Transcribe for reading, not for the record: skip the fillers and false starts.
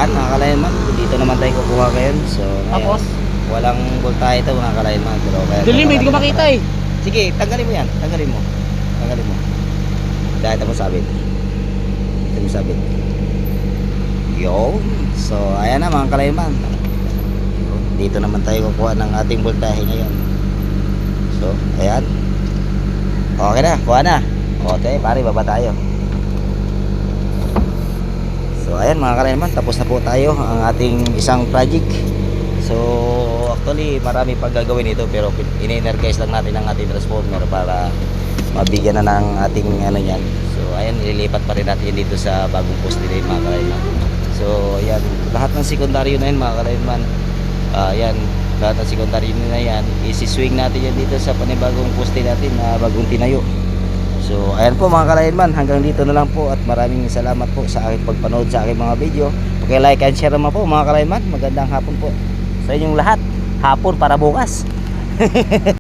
Ayan mga ka-lineman, dito naman tayo kukuha ngayon. So ngayon, Tapos? walang voltahe ito mga ka-lineman. Pero kaya Dilim, hindi ko makita eh. Sige, tanggalin mo yan. Tanggalin mo. Tanggalin mo. Dahil ito mo sabit. Ito mo sabit. Yo. So ayan na mga ka-lineman. Dito naman tayo kukuha ng ating voltahe ngayon. So ayan. Okay na, kuha na. Okay, pare, baba tayo. So ayan mga ka-lineman, tapos na po tayo ang ating isang project. So actually marami pang gagawin ito, pero in-energize lang natin ang ating transformer para mabigyan na ng ating ano yan. So ayan, ililipat pa rin natin dito sa bagong poste din mga ka-lineman. So ayan, lahat ng sekundaryo na yan mga ka-lineman, ayan, lahat ng sekundaryo na yan, isi-swing natin yan dito sa panibagong poste natin na bagong tinayo. So ayan po mga ka-lineman, hanggang dito na lang po at maraming salamat po sa aking pagpanood sa aking mga video. Paki-like and share naman po mga ka-lineman. Magandang hapon po sa inyong lahat. Hapon para bukas.